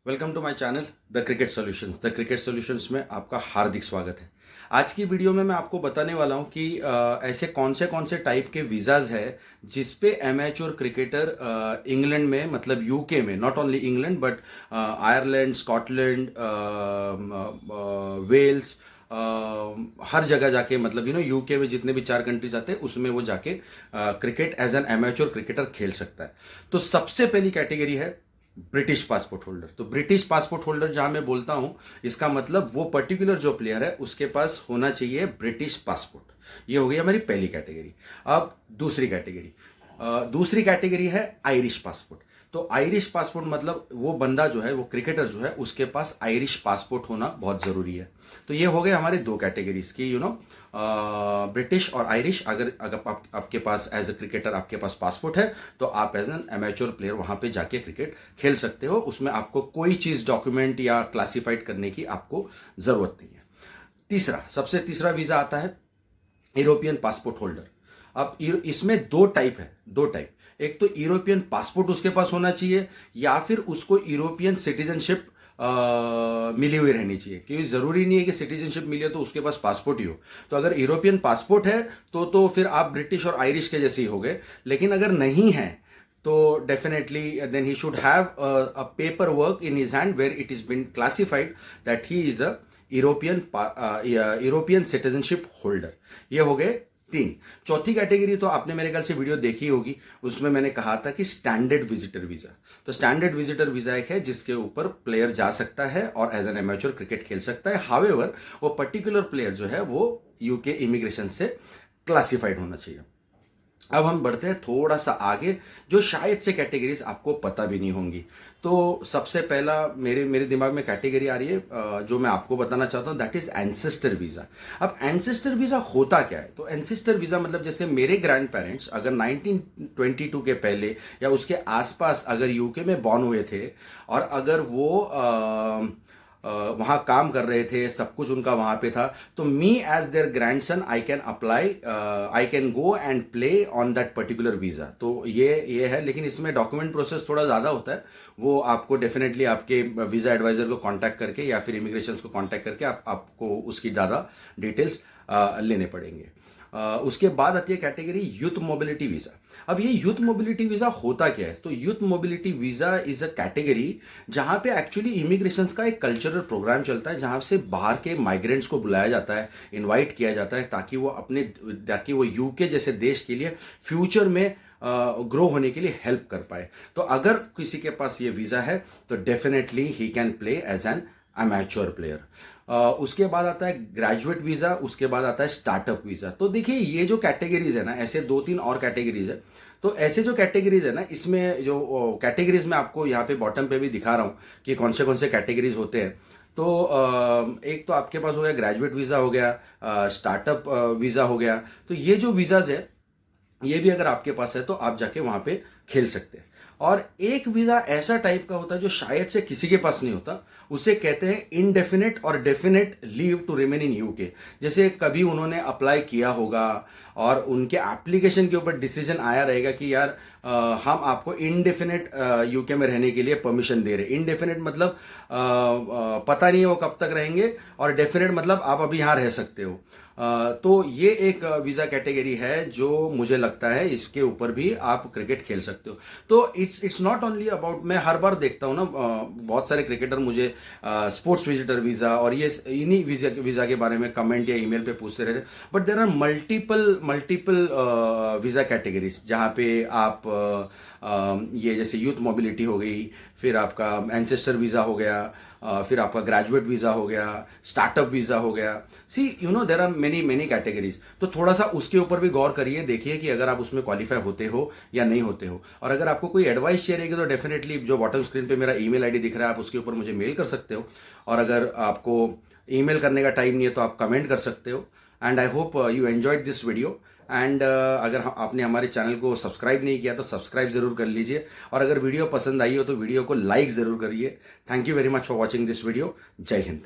Welcome to my channel the cricket solutions. The cricket solutions में आपका हार्दिक स्वागत है। आज की वीडियो में मैं आपको बताने वाला हूं कि ऐसे कौन से टाइप के वीज़ाज है जिस पे एमेच्योर क्रिकेटर इंग्लैंड में, मतलब यूके में, not only England but Ireland, Scotland, Wales, हर जगह जाके, मतलब यूके में जितने भी 4 कंट्रीज आते हैं उसमें वो जाके cricket as an amateur cricketer खेल सकता है। तो सबसे पहली कैटेगरी है ब्रिटिश पासपोर्ट होल्डर। तो ब्रिटिश पासपोर्ट होल्डर जहां मैं बोलता हूं, इसका मतलब वो पर्टिकुलर जो प्लेयर है उसके पास होना चाहिए ब्रिटिश पासपोर्ट। ये हो गई हमारी पहली कैटेगरी। अब दूसरी कैटेगरी है आयरिश पासपोर्ट। तो आयरिश पासपोर्ट मतलब वो बंदा जो है, वो क्रिकेटर जो है, उसके पास आयरिश पासपोर्ट होना बहुत जरूरी है। तो ये हो गए हमारे दो कैटेगरीज की, ब्रिटिश और आयरिश। अगर अगर आपके पास एज ए क्रिकेटर आपके पास पासपोर्ट है तो आप एज एन एमेच्योर प्लेयर वहां पे जाके क्रिकेट खेल सकते हो। उसमें आपको कोई चीज डॉक्यूमेंट या क्लासिफाइड करने की आपको जरूरत नहीं है। सबसे तीसरा वीजा आता है यूरोपियन पासपोर्ट होल्डर। अब इसमें दो टाइप। एक तो यूरोपियन पासपोर्ट उसके पास होना चाहिए, या फिर उसको यूरोपियन सिटीजनशिप मिली हुई रहनी चाहिए। क्योंकि जरूरी नहीं है कि सिटीजनशिप मिली है तो उसके पास पासपोर्ट ही हो। तो अगर यूरोपियन पासपोर्ट है तो फिर आप ब्रिटिश और आयरिश के जैसे ही हो गए। लेकिन अगर नहीं है तो definitely then he should have a paper work in his hand where it is been classified that he is a European citizenship holder. ये हो गए तीन। चौथी कैटेगरी तो आपने मेरे ख्याल से वीडियो देखी होगी, उसमें मैंने कहा था कि स्टैंडर्ड विजिटर वीजा। तो स्टैंडर्ड विजिटर वीजा एक है जिसके ऊपर प्लेयर जा सकता है और एज एन एमेच्योर क्रिकेट खेल सकता है। हावेवर वो पर्टिकुलर प्लेयर जो है वो यूके इमिग्रेशन से क्लासिफाइड होना चाहिए। अब हम बढ़ते हैं थोड़ा सा आगे, जो शायद से कैटेगरीज आपको पता भी नहीं होंगी। तो सबसे पहला मेरे मेरे दिमाग में कैटेगरी आ रही है जो मैं आपको बताना चाहता हूं, दैट इज एंसेस्टर वीजा। अब एंसेस्टर वीजा होता क्या है? तो एंसेस्टर वीजा मतलब जैसे मेरे ग्रैंड पेरेंट्स अगर 1922 के पहले या उसके आसपास अगर यूके में बॉर्न हुए थे और अगर वो वहां काम कर रहे थे, सब कुछ उनका वहां पे था, तो me as their grandson I can apply, I can go and play on that particular visa. तो ये है, लेकिन इसमें डॉक्यूमेंट प्रोसेस थोड़ा ज्यादा होता है। वो आपको डेफिनेटली आपके वीजा एडवाइजर को कांटेक्ट करके या फिर इमिग्रेशन को कांटेक्ट करके आपको उसकी ज्यादा डिटेल्स लेने पड़ेंगे। उसके बाद आती है कैटेगरी यूथ मोबिलिटी वीजा। अब ये यूथ मोबिलिटी वीजा होता क्या है? तो youth mobility visa is a category जहां पे एक्चुअली इमिग्रेशन का एक कल्चरल प्रोग्राम चलता है, जहां से बाहर के माइग्रेंट्स को बुलाया जाता है, इनवाइट किया जाता है, ताकि वो यूके जैसे देश के लिए फ्यूचर में ग्रो होने के लिए हेल्प कर पाए। तो अगर किसी के पास ये वीजा है तो definitely he can play as an amateur player. उसके बाद आता है ग्रेजुएट वीजा, उसके बाद आता है स्टार्टअप वीजा। तो देखिए ये जो कैटेगरीज है ना, ऐसे 2-3 और कैटेगरीज है। तो ऐसे जो कैटेगरीज है ना, इसमें जो कैटेगरीज मैं आपको यहाँ पे बॉटम पे भी दिखा रहा हूँ कि कौन से कैटेगरीज होते हैं। तो एक तो आपके पास हो गया ग्रेजुएट वीजा, हो गया स्टार्टअप वीजा, हो गया। तो ये जो वीजाज है ये भी अगर आपके पास है तो आप जाके वहां पे खेल सकते हैं। और एक वीजा ऐसा टाइप का होता है जो शायद से किसी के पास नहीं होता, उसे कहते हैं इनडेफिनेट और definite leave to remain in UK. जैसे कभी उन्होंने अप्लाई किया होगा और उनके एप्लीकेशन के ऊपर डिसीजन आया रहेगा कि यार हम आपको इनडेफिनेट यूके में रहने के लिए परमिशन दे रहे हैं। इनडेफिनेट मतलब पता नहीं है वो कब तक रहेंगे, और डेफिनेट मतलब आप अभी यहां रह सकते हो। तो ये एक वीजा कैटेगरी है जो मुझे लगता है इसके ऊपर भी आप क्रिकेट खेल सकते हो। तो इट्स नॉट ओनली अबाउट, मैं हर बार देखता हूं ना बहुत सारे क्रिकेटर मुझे स्पोर्ट्स विजिटर वीजा और ये इन्हीं वीजा के बारे में कमेंट या ईमेल पे पूछते रहते हैं। But there are multiple visa categories जहां पे आप ये जैसे यूथ मोबिलिटी हो गई, फिर आपका एंसेस्टर वीजा हो गया, फिर आपका ग्रेजुएट वीजा हो गया, स्टार्टअप वीजा हो गया। सी देर आर मेनी कैटेगरीज। तो थोड़ा सा उसके ऊपर भी गौर करिए, देखिए कि अगर आप उसमें क्वालिफाई होते हो या नहीं होते हो। और अगर आपको कोई एडवाइस चाहिए तो डेफिनेटली जो बॉटम स्क्रीन पे मेरा ईमेल आईडी दिख रहा है आप उसके ऊपर मुझे मेल कर सकते हो। और अगर आपको ईमेल करने का टाइम नहीं है तो आप कमेंट कर सकते हो। And I hope you enjoyed this video. And अगर आपने हमारे चैनल को सब्सक्राइब नहीं किया तो सब्सक्राइब जरूर कर लीजिए। और अगर वीडियो पसंद आई हो तो वीडियो को लाइक जरूर करिए। Thank you very much for watching this video. जय हिंद।